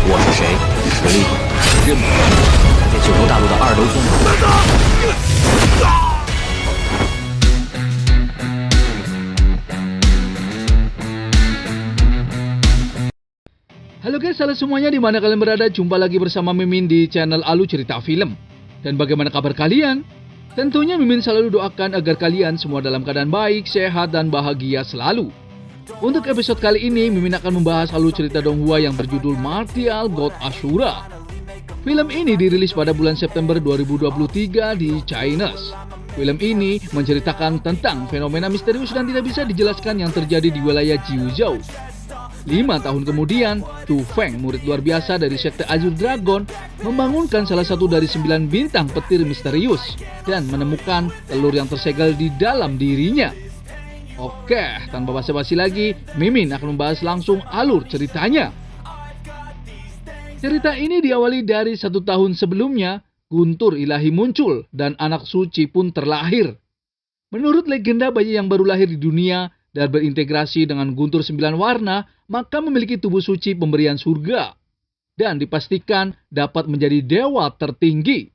我是谁？实力任务在九州大陆的二流宗门。Halo guys, halo semuanya, dimana kalian berada? Jumpa lagi bersama Mimin di channel Alu Cerita Film. Dan bagaimana kabar kalian? Tentunya Mimin selalu doakan agar kalian semua dalam keadaan baik, sehat, dan bahagia selalu. Untuk episode kali ini, Mimin akan membahas Alur cerita Donghua yang berjudul Martial God Ashura. Film ini dirilis pada bulan September 2023 di China. Film ini menceritakan tentang fenomena misterius dan tidak bisa dijelaskan yang terjadi di wilayah Jiuzhou. 5 tahun kemudian, Chu Feng, murid luar biasa dari sekte Azure Dragon, membangunkan salah satu dari 9 bintang petir misterius dan menemukan telur yang tersegel di dalam dirinya. Oke, tanpa basa-basi lagi, Mimin akan membahas langsung alur ceritanya. Cerita ini diawali dari 1 tahun sebelumnya, Guntur ilahi muncul dan anak suci pun terlahir. Menurut legenda, bayi yang baru lahir di dunia dan berintegrasi dengan guntur 9 warna, maka memiliki tubuh suci pemberian surga dan dipastikan dapat menjadi dewa tertinggi.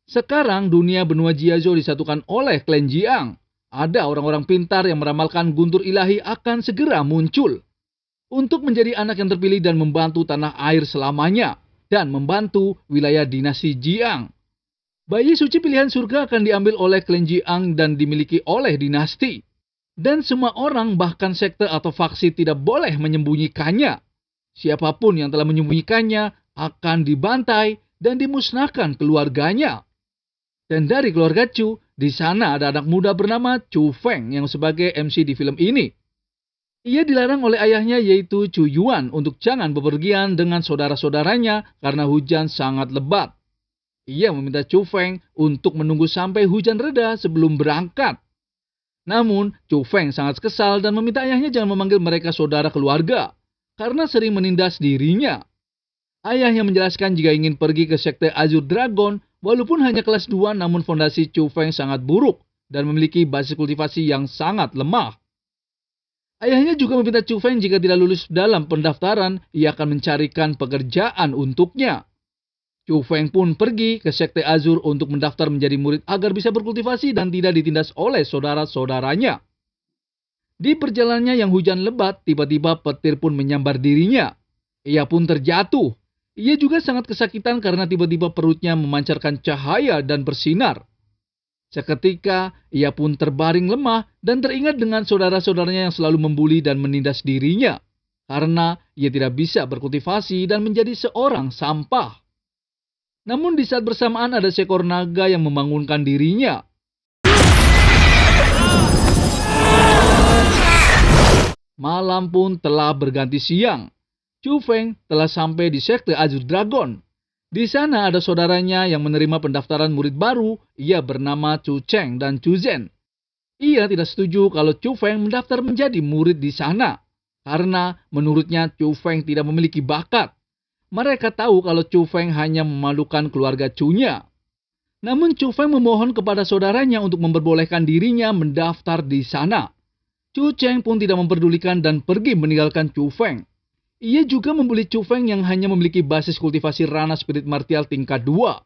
Sekarang dunia benua Jiazhou disatukan oleh klan Jiang. Ada orang-orang pintar yang meramalkan guntur ilahi akan segera muncul untuk menjadi anak yang terpilih dan membantu tanah air selamanya dan membantu wilayah dinasti Jiang. Bayi suci pilihan surga akan diambil oleh klan Jiang dan dimiliki oleh dinasti. Dan semua orang, bahkan sekte atau faksi, tidak boleh menyembunyikannya. Siapapun yang telah menyembunyikannya akan dibantai dan dimusnahkan keluarganya. Dan dari keluarga Chu, di sana ada anak muda bernama Chu Feng yang sebagai MC di film ini. Ia dilarang oleh ayahnya yaitu Chu Yuan untuk jangan bepergian dengan saudara-saudaranya karena hujan sangat lebat. Ia meminta Chu Feng untuk menunggu sampai hujan reda sebelum berangkat. Namun, Chu Feng sangat kesal dan meminta ayahnya jangan memanggil mereka saudara keluarga, karena sering menindas dirinya. Ayahnya menjelaskan jika ingin pergi ke sekte Azure Dragon, walaupun hanya kelas 2, namun fondasi Chu Feng sangat buruk dan memiliki basis kultivasi yang sangat lemah. Ayahnya juga meminta Chu Feng jika tidak lulus dalam pendaftaran, ia akan mencarikan pekerjaan untuknya. Chu Feng pun pergi ke sekte Azure untuk mendaftar menjadi murid agar bisa berkultivasi dan tidak ditindas oleh saudara-saudaranya. Di perjalanannya yang hujan lebat, tiba-tiba petir pun menyambar dirinya. Ia pun terjatuh. Ia juga sangat kesakitan karena tiba-tiba perutnya memancarkan cahaya dan bersinar. Seketika, ia pun terbaring lemah dan teringat dengan saudara-saudaranya yang selalu membuli dan menindas dirinya. Karena ia tidak bisa berkultivasi dan menjadi seorang sampah. Namun di saat bersamaan ada seekor naga yang membangunkan dirinya. Malam pun telah berganti siang. Chu Feng telah sampai di sekte Azure Dragon. Di sana ada saudaranya yang menerima pendaftaran murid baru. Ia bernama Chu Cheng dan Chu Zhen. Ia tidak setuju kalau Chu Feng mendaftar menjadi murid di sana. Karena menurutnya Chu Feng tidak memiliki bakat. Mereka tahu kalau Chu Feng hanya memalukan keluarga Chu-nya. Namun Chu Feng memohon kepada saudaranya untuk memperbolehkan dirinya mendaftar di sana. Chu Cheng pun tidak memperdulikan dan pergi meninggalkan Chu Feng. Ia juga membuli Chu Feng yang hanya memiliki basis kultivasi Rana Spirit Martial tingkat 2.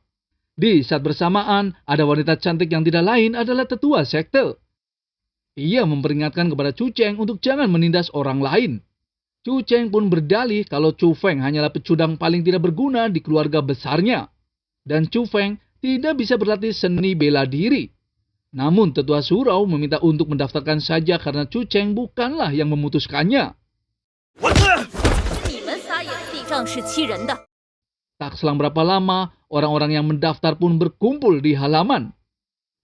Di saat bersamaan, ada wanita cantik yang tidak lain adalah tetua sekte. Ia memperingatkan kepada Chu Cheng untuk jangan menindas orang lain. Chu Cheng pun berdalih kalau Chu Feng hanyalah pecundang paling tidak berguna di keluarga besarnya. Dan Chu Feng tidak bisa berlatih seni bela diri. Namun tetua surau meminta untuk mendaftarkan saja karena Chu Cheng bukanlah yang memutuskannya. Tak selang berapa lama, orang-orang yang mendaftar pun berkumpul di halaman.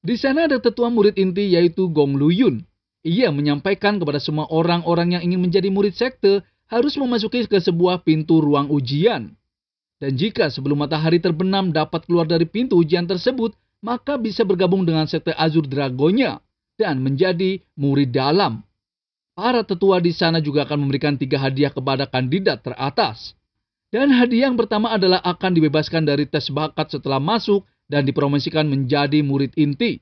Di sana ada tetua murid inti yaitu Gong Luyun. Ia menyampaikan kepada semua orang-orang yang ingin menjadi murid sekte harus memasuki ke sebuah pintu ruang ujian. Dan jika sebelum matahari terbenam dapat keluar dari pintu ujian tersebut, maka bisa bergabung dengan sekte Azure Dragonya dan menjadi murid dalam. Para tetua di sana juga akan memberikan 3 hadiah kepada kandidat teratas. Dan hadiah yang pertama adalah akan dibebaskan dari tes bakat setelah masuk dan dipromosikan menjadi murid inti.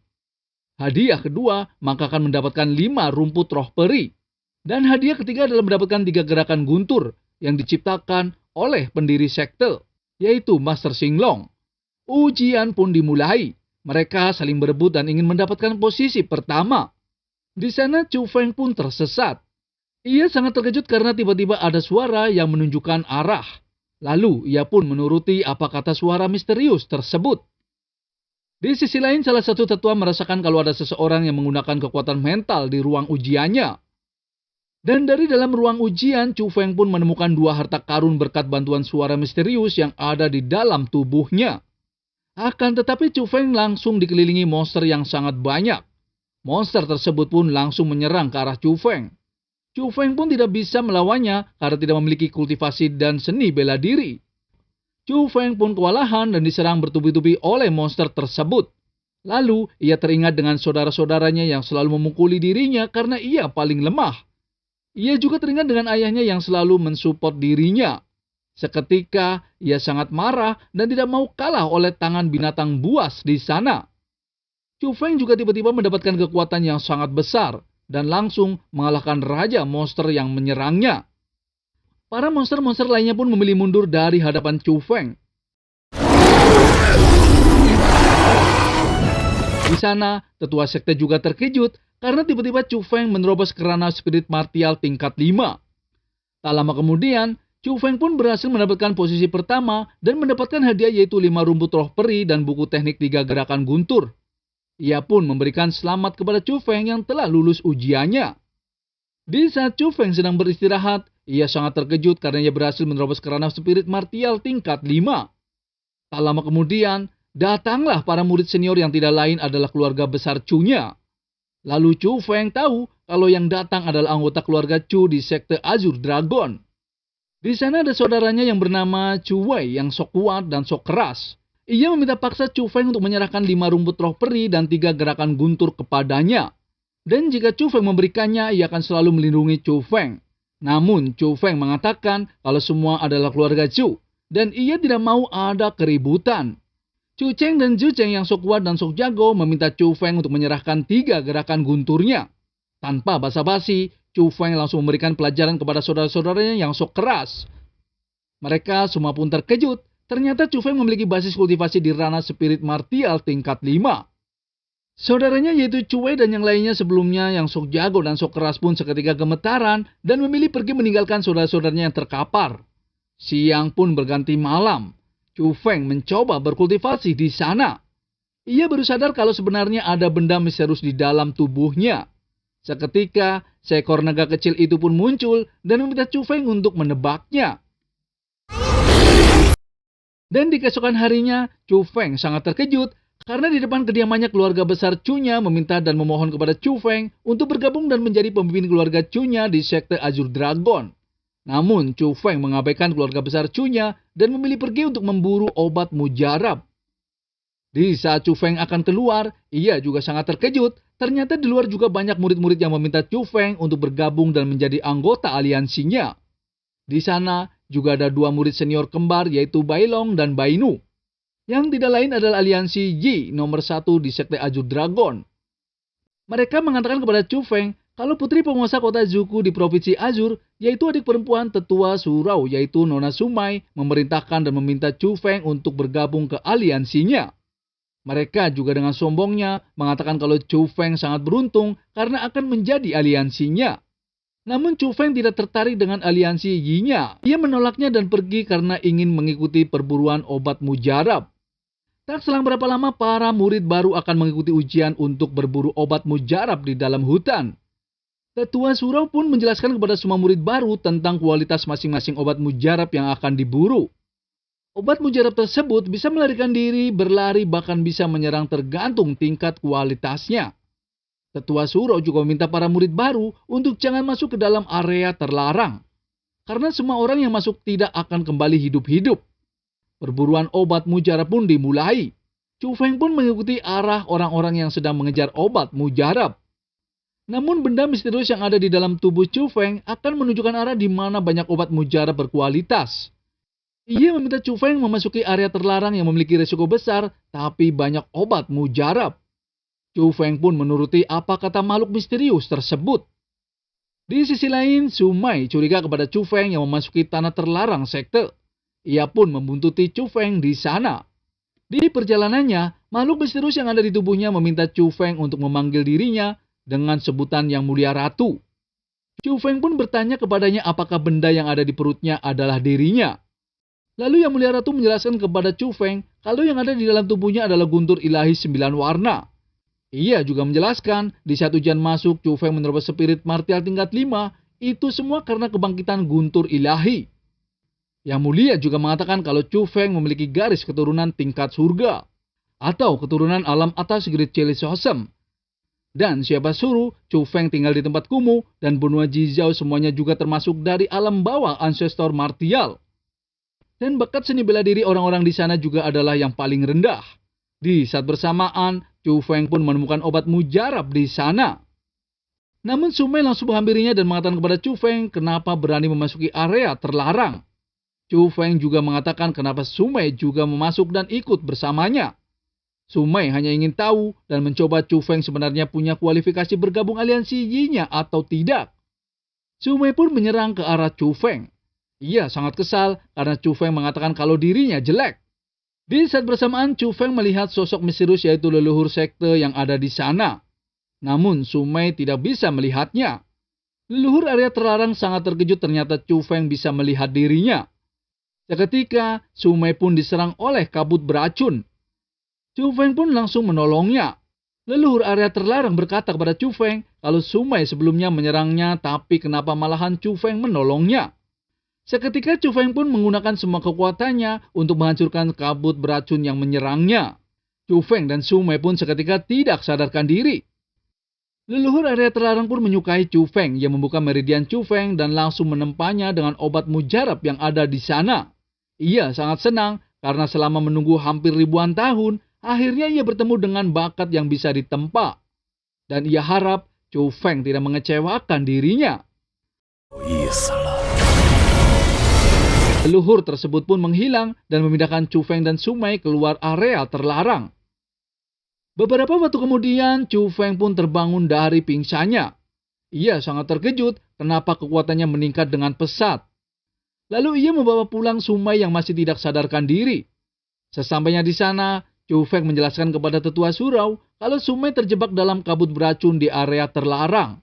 Hadiah kedua, maka akan mendapatkan 5 rumput roh peri. Dan hadiah ketiga adalah mendapatkan 3 gerakan guntur yang diciptakan oleh pendiri sekte, yaitu Master Xinglong. Ujian pun dimulai. Mereka saling berebut dan ingin mendapatkan posisi pertama. Di sana Chu Feng pun tersesat. Ia sangat terkejut karena tiba-tiba ada suara yang menunjukkan arah. Lalu ia pun menuruti apa kata suara misterius tersebut. Di sisi lain, salah satu tetua merasakan kalau ada seseorang yang menggunakan kekuatan mental di ruang ujiannya. Dan dari dalam ruang ujian, Chu Feng pun menemukan 2 harta karun berkat bantuan suara misterius yang ada di dalam tubuhnya. Akan tetapi Chu Feng langsung dikelilingi monster yang sangat banyak. Monster tersebut pun langsung menyerang ke arah Chu Feng. Chu Feng pun tidak bisa melawannya karena tidak memiliki kultivasi dan seni bela diri. Chu Feng pun kewalahan dan diserang bertubi-tubi oleh monster tersebut. Lalu ia teringat dengan saudara-saudaranya yang selalu memukuli dirinya karena ia paling lemah. Ia juga teringat dengan ayahnya yang selalu mensupport dirinya. Seketika ia sangat marah dan tidak mau kalah oleh tangan binatang buas di sana. Chu Feng juga tiba-tiba mendapatkan kekuatan yang sangat besar dan langsung mengalahkan raja monster yang menyerangnya. Para monster-monster lainnya pun memilih mundur dari hadapan Chu Feng. Di sana, tetua sekte juga terkejut karena tiba-tiba Chu Feng menerobos kerana spirit martial tingkat 5. Tak lama kemudian, Chu Feng pun berhasil mendapatkan posisi pertama dan mendapatkan hadiah yaitu 5 rumput roh peri dan buku teknik 3 gerakan guntur. Ia pun memberikan selamat kepada Chu Feng yang telah lulus ujiannya. Di saat Chu Feng sedang beristirahat, ia sangat terkejut karena ia berhasil menerobos kerana spirit martial tingkat 5. Tak lama kemudian, datanglah para murid senior yang tidak lain adalah keluarga besar Chu-nya. Lalu Chu Feng tahu kalau yang datang adalah anggota keluarga Chu di sekte Azure Dragon. Di sana ada saudaranya yang bernama Chu Wei yang sok kuat dan sok keras. Ia meminta paksa Chu Feng untuk menyerahkan 5 rumput roh peri dan 3 gerakan guntur kepadanya. Dan jika Chu Feng memberikannya, ia akan selalu melindungi Chu Feng. Namun Chu Feng mengatakan kalau semua adalah keluarga Chu dan ia tidak mau ada keributan. Chu Cheng dan Zhu Cheng yang sok kuat dan sok jago meminta Chu Feng untuk menyerahkan 3 gerakan gunturnya. Tanpa basa-basi, Chu Feng langsung memberikan pelajaran kepada saudara-saudaranya yang sok keras. Mereka semua pun terkejut. Ternyata Chu Feng memiliki basis kultivasi di ranah spirit martial tingkat 5. Saudaranya yaitu Chu Wei dan yang lainnya sebelumnya yang sok jago dan sok keras pun seketika gemetaran dan memilih pergi meninggalkan saudara-saudaranya yang terkapar. Siang pun berganti malam. Chu Feng mencoba berkultivasi di sana. Ia baru sadar kalau sebenarnya ada benda misterius di dalam tubuhnya. Seketika, seekor naga kecil itu pun muncul dan meminta Chu Feng untuk menebaknya. Dan di keesokan harinya, Chu Feng sangat terkejut karena di depan kediamannya keluarga besar Chu-nya meminta dan memohon kepada Chu Feng untuk bergabung dan menjadi pemimpin keluarga Chu-nya di sekte Azure Dragon. Namun, Chu Feng mengabaikan keluarga besar Chu-nya dan memilih pergi untuk memburu obat mujarab. Di saat Chu Feng akan keluar, ia juga sangat terkejut. Ternyata di luar juga banyak murid-murid yang meminta Chu Feng untuk bergabung dan menjadi anggota aliansinya. Di sana juga ada 2 murid senior kembar yaitu Bai Long dan Bai Nu. Yang tidak lain adalah aliansi Yi nomor 1 di sekte Azure Dragon. Mereka mengatakan kepada Chu Feng kalau putri penguasa kota Zuku di provinsi Azure yaitu adik perempuan tetua surau yaitu Nona Sumai memerintahkan dan meminta Chu Feng untuk bergabung ke aliansinya. Mereka juga dengan sombongnya mengatakan kalau Chu Feng sangat beruntung karena akan menjadi aliansinya. Namun Chu Feng tidak tertarik dengan aliansi Yi-nya. Ia menolaknya dan pergi karena ingin mengikuti perburuan obat mujarab. Tak selang berapa lama para murid baru akan mengikuti ujian untuk berburu obat mujarab di dalam hutan. Tetua surau pun menjelaskan kepada semua murid baru tentang kualitas masing-masing obat mujarab yang akan diburu. Obat mujarab tersebut bisa melarikan diri, berlari, bahkan bisa menyerang tergantung tingkat kualitasnya. Tetua surau juga meminta para murid baru untuk jangan masuk ke dalam area terlarang. Karena semua orang yang masuk tidak akan kembali hidup-hidup. Perburuan obat mujarab pun dimulai. Chu Feng pun mengikuti arah orang-orang yang sedang mengejar obat mujarab. Namun benda misterius yang ada di dalam tubuh Chu Feng akan menunjukkan arah di mana banyak obat mujarab berkualitas. Ia meminta Chu Feng memasuki area terlarang yang memiliki risiko besar, tapi banyak obat mujarab. Chu Feng pun menuruti apa kata makhluk misterius tersebut. Di sisi lain, Sumai curiga kepada Chu Feng yang memasuki tanah terlarang sekte. Ia pun membuntuti Chu Feng di sana. Di perjalanannya, makhluk misterius yang ada di tubuhnya meminta Chu Feng untuk memanggil dirinya dengan sebutan Yang Mulia Ratu. Chu Feng pun bertanya kepadanya apakah benda yang ada di perutnya adalah dirinya. Lalu Yang Mulia Ratu menjelaskan kepada Chu Feng kalau yang ada di dalam tubuhnya adalah guntur ilahi 9 warna. Ia juga menjelaskan di saat ujian masuk Chu Feng menerobos spirit martial tingkat 5, itu semua karena kebangkitan guntur ilahi. Yang Mulia juga mengatakan kalau Chu Feng memiliki garis keturunan tingkat surga atau keturunan alam atas Great Chili Sosem. Dan siapa suruh Chu Feng tinggal di tempat kumuh dan benua Jizao semuanya juga termasuk dari alam bawah ancestor martial. Dan bakat seni bela diri orang-orang di sana juga adalah yang paling rendah. Di saat bersamaan, Chu Feng pun menemukan obat mujarab di sana. Namun Sumai langsung menghampirinya dan mengatakan kepada Chu Feng kenapa berani memasuki area terlarang. Chu Feng juga mengatakan kenapa Sumai juga memasuk dan ikut bersamanya. Sumai hanya ingin tahu dan mencoba Chu Feng sebenarnya punya kualifikasi bergabung aliansi Yi-nya atau tidak. Sumai pun menyerang ke arah Chu Feng. Ia sangat kesal karena Chu Feng mengatakan kalau dirinya jelek. Di saat bersamaan, Chu Feng melihat sosok misterius yaitu leluhur sekte yang ada di sana. Namun, Sumai tidak bisa melihatnya. Leluhur area terlarang sangat terkejut ternyata Chu Feng bisa melihat dirinya. Seketika, Sumai pun diserang oleh kabut beracun. Chu Feng pun langsung menolongnya. Leluhur area terlarang berkata kepada Chu Feng kalau Sumai sebelumnya menyerangnya tapi kenapa malahan Chu Feng menolongnya. Seketika Chu Feng pun menggunakan semua kekuatannya untuk menghancurkan kabut beracun yang menyerangnya. Chu Feng dan Sumai pun seketika tidak sadarkan diri. Leluhur area terlarang pun menyukai Chu Feng yang membuka meridian Chu Feng dan langsung menempanya dengan obat mujarab yang ada di sana. Ia sangat senang karena selama menunggu hampir ribuan tahun, akhirnya ia bertemu dengan bakat yang bisa ditempa. Dan ia harap Chu Feng tidak mengecewakan dirinya. Leluhur tersebut pun menghilang dan memindahkan Chu Feng dan Sumai keluar area terlarang. Beberapa waktu kemudian, Chu Feng pun terbangun dari pingsannya. Ia sangat terkejut kenapa kekuatannya meningkat dengan pesat. Lalu ia membawa pulang Sumai yang masih tidak sadarkan diri. Sesampainya di sana, Chu Feng menjelaskan kepada tetua surau kalau Sumai terjebak dalam kabut beracun di area terlarang.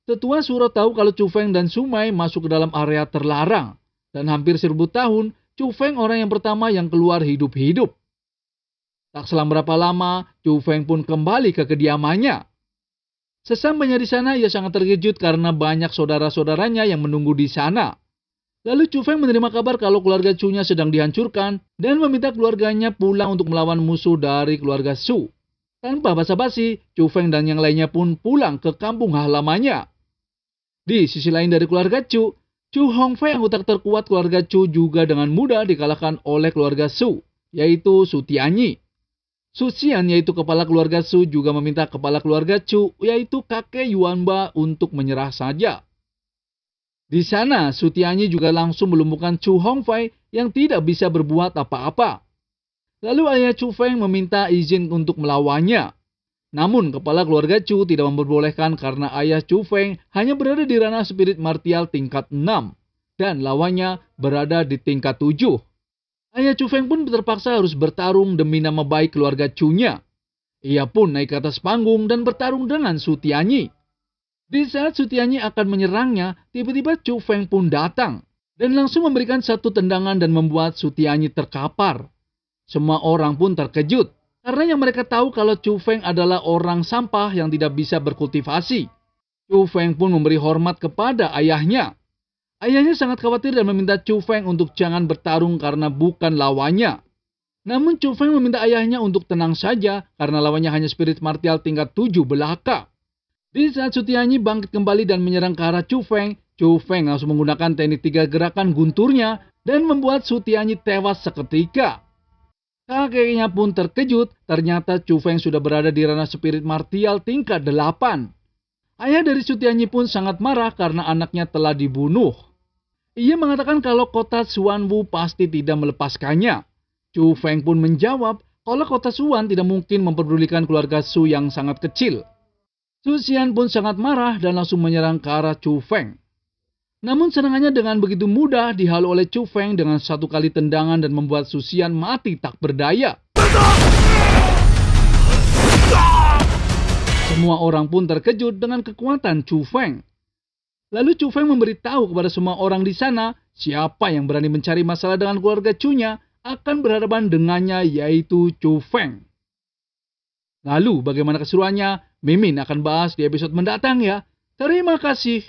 Tetua surau tahu kalau Chu Feng dan Sumai masuk ke dalam area terlarang. Dan hampir 1000 tahun, Chu Feng orang yang pertama yang keluar hidup-hidup. Tak selang berapa lama, Chu Feng pun kembali ke kediamannya. Sesampainya di sana, ia sangat terkejut karena banyak saudara-saudaranya yang menunggu di sana. Lalu Chu Feng menerima kabar kalau keluarga Chu-nya sedang dihancurkan dan meminta keluarganya pulang untuk melawan musuh dari keluarga Su. Tanpa basa-basi, Chu Feng dan yang lainnya pun pulang ke kampung halamannya. Di sisi lain dari keluarga Chu, Chu Hongfei anggota terkuat keluarga Chu juga dengan mudah dikalahkan oleh keluarga Su, yaitu Su Tianyi. Su Xian yaitu kepala keluarga Su juga meminta kepala keluarga Chu yaitu kakek Yuanba untuk menyerah saja. Di sana Su Tianyi juga langsung melumpuhkan Chu Hongfei yang tidak bisa berbuat apa-apa. Lalu ayah Chu Feng meminta izin untuk melawannya. Namun kepala keluarga Chu tidak memperbolehkan karena ayah Chu Feng hanya berada di ranah spirit martial tingkat 6 dan lawannya berada di tingkat 7. Ayah Chu Feng pun terpaksa harus bertarung demi nama baik keluarga Chu-nya. Ia pun naik ke atas panggung dan bertarung dengan Su Tianyi. Di saat Su Tianyi akan menyerangnya, tiba-tiba Chu Feng pun datang dan langsung memberikan satu tendangan dan membuat Su Tianyi terkapar. Semua orang pun terkejut. Karena yang mereka tahu kalau Chu Feng adalah orang sampah yang tidak bisa berkultivasi. Chu Feng pun memberi hormat kepada ayahnya. Ayahnya sangat khawatir dan meminta Chu Feng untuk jangan bertarung karena bukan lawannya. Namun Chu Feng meminta ayahnya untuk tenang saja karena lawannya hanya spirit martial tingkat 7 belaka. Di saat Su Tianyi bangkit kembali dan menyerang ke arah Chu Feng langsung menggunakan teknik 3 gerakan gunturnya dan membuat Su Tianyi tewas seketika. Kakeknya pun terkejut, ternyata Chu Feng sudah berada di ranah spirit martial tingkat 8. Ayah dari Su Tianyi pun sangat marah karena anaknya telah dibunuh. Ia mengatakan kalau kota Xuanwu pasti tidak melepaskannya. Chu Feng pun menjawab kalau kota Xuan tidak mungkin memperdulikan keluarga Su yang sangat kecil. Su Xian pun sangat marah dan langsung menyerang ke arah Chu Feng. Namun serangannya dengan begitu mudah dihalau oleh Chu Feng dengan satu kali tendangan dan membuat Su Xian mati tak berdaya. Semua orang pun terkejut dengan kekuatan Chu Feng. Lalu Chu Feng memberitahu kepada semua orang di sana, siapa yang berani mencari masalah dengan keluarga Chu-nya akan berhadapan dengannya, yaitu Chu Feng. Lalu bagaimana keseruannya? Mimin akan bahas di episode mendatang ya. Terima kasih.